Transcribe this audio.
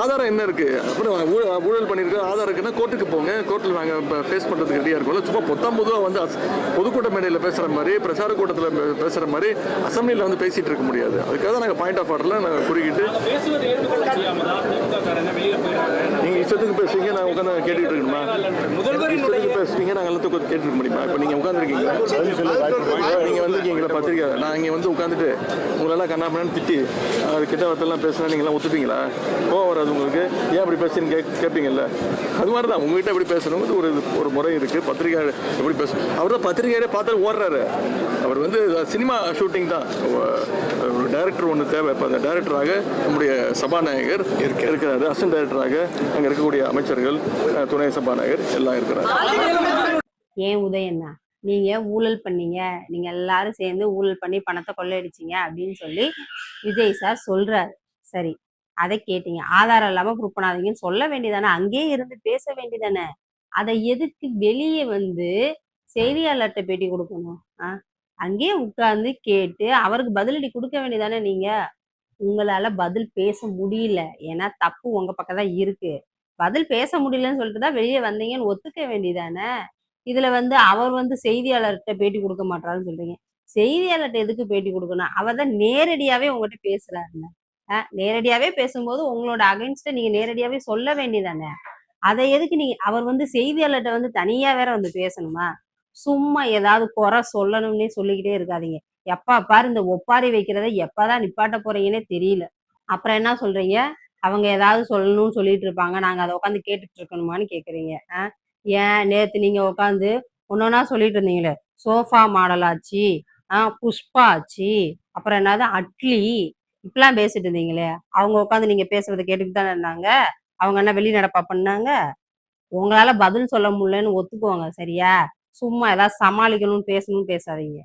ஆதாரம் என்ன இருக்கு? அப்புறம் ஊழல் பண்ணியிருக்க ஆதாரம் இருக்குன்னா கோர்ட்டுக்கு போங்க, கோர்ட்டில் நாங்கள் ஃபேஸ் பண்ணுறதுக்கு ரெடியாக இருக்கோம். சும்மா பொதுவாக வந்து பொதுக்கூட்ட மேடையில் பேசுகிற மாதிரி, பிரச்சார கூட்டத்தில் பேசுகிற மாதிரி அசம்பிளியில் வந்து பேசிகிட்டு இருக்க முடியாது. அதுக்காக தான் நாங்கள் பாயிண்ட் ஆஃப் ஆர்டரில் நாங்கள் குறிக்கிட்டு நீங்கள் இஷ்டத்துக்கு பேசுவீங்க, நான் உட்காந்து கேட்டுட்டு இருக்கணுமா? இஷ்டத்துக்கு பேசுவீங்க, நாங்கள் எல்லாத்துக்கும் கேட்டுருக்க முடியுமா? இப்போ நீங்கள் உட்காந்துருக்கீங்களா? நீங்கள் வந்திருக்கீங்களா பத்திரிக்கை? நான் இங்கே வந்து உட்காந்துட்டு உங்களெல்லாம் கண்ணாமண்ணு திட்டி கிட்ட வார்த்தைலாம் பேசுனா நீங்களாம் ஒத்துப்பீங்களா? கோவம் வராது உங்களுக்கு? ஏன் அப்படி பேசுறீங்க கேட்பீங்கல்ல? அது மாதிரி தான் உங்ககிட்ட எப்படி பேசணுங்கிறது ஒரு முறை இருக்குது. பத்திரிகை எப்படி பேசணும்? அவர் தான் பத்திரிகையிலே பார்த்து ஓடுறாரு. அவர் வந்து சினிமா ஷூட்டிங் தான். டைரக்டர் ஒன்று தேவை. இப்போ அந்த டைரக்டராக நம்முடைய சபாநாயகர் இருக்கிறாரு, அசிஸ்டன்ட் டைரக்டராக அங்கே இருக்கக்கூடிய அமைச்சர்கள், துணை சபாநாயகர் எல்லாம் இருக்கிறாங்க. ஏன் உதயண்ணா, நீங்க ஊழல் பண்ணீங்க, நீங்க எல்லாரும் சேர்ந்து ஊழல் பண்ணி பணத்தை கொள்ளையடிச்சீங்க அப்படின்னு சொல்லி விஜய் சார் சொல்றாரு. சரி, அதை கேட்டீங்க. ஆதாரம் இல்லாம ப்ரூவ் பண்ணாதீங்கன்னு சொல்ல வேண்டியதானே? அங்கேயே இருந்து பேச வேண்டியதானே? அதை எதுக்கு வெளியே வந்து செய்தியாளர்கிட்ட பேட்டி கொடுக்கணும்? அங்கேயே உட்கார்ந்து கேட்டு அவருக்கு பதிலடி கொடுக்க வேண்டியதானே? நீங்க உங்களால பதில் பேச முடியல, ஏன்னா தப்பு உங்க பக்கம் தான் இருக்கு. பதில் பேச முடியலன்னு சொல்லிட்டு தான் வெளியே வந்தீங்கன்னு ஒத்துக்க வேண்டியதானே? இதுல வந்து அவர் வந்து செய்தியாளர்கிட்ட பேட்டி கொடுக்க மாட்டாருன்னு சொல்றீங்க. செய்தியாளர்கிட்ட எதுக்கு பேட்டி கொடுக்கணும்? அவர் தான் நேரடியாவே உங்ககிட்ட பேசுறாருங்க. நேரடியாவே பேசும்போது உங்களோட அகைன்ஸ்ட நீங்க நேரடியாவே சொல்ல வேண்டியதானே? அதை எதுக்கு நீங்க அவர் வந்து செய்தியாளர்கிட்ட வந்து தனியா வேற வந்து பேசணுமா? சும்மா ஏதாவது குறை சொல்லணும்னே சொல்லிக்கிட்டே இருக்காதீங்க. எப்ப பாரு இந்த ஒப்பாரி வைக்கிறத எப்பதான் நிப்பாட்ட போறீங்கன்னே தெரியல. அப்புறம் என்ன சொல்றீங்க? அவங்க ஏதாவது சொல்லணும்னு சொல்லிட்டு இருப்பாங்க, நாங்க அதை உட்காந்து கேட்டுட்டு இருக்கணுமான்னு கேக்குறீங்க. ஏன் நேத்து நீங்க உட்காந்து ஒன்னொன்னா சொல்லிட்டு இருந்தீங்களே, சோஃபா மாடல் ஆச்சு, புஷ்பா ஆச்சு, அப்புறம் என்னது அட்லி, இப்பெல்லாம் பேசிட்டு இருந்தீங்களே, அவங்க உட்காந்து நீங்க பேசுறதை கேட்டுட்டு தானே இருந்தாங்க. அவங்க என்ன வெளிநடப்பா பண்ணாங்க? உங்களால பதில் சொல்ல முடியலன்னு ஒத்துக்குவாங்க, சரியா? சும்மா ஏதாவது சமாளிக்கணும்னு பேசணும்னு பேசாதீங்க.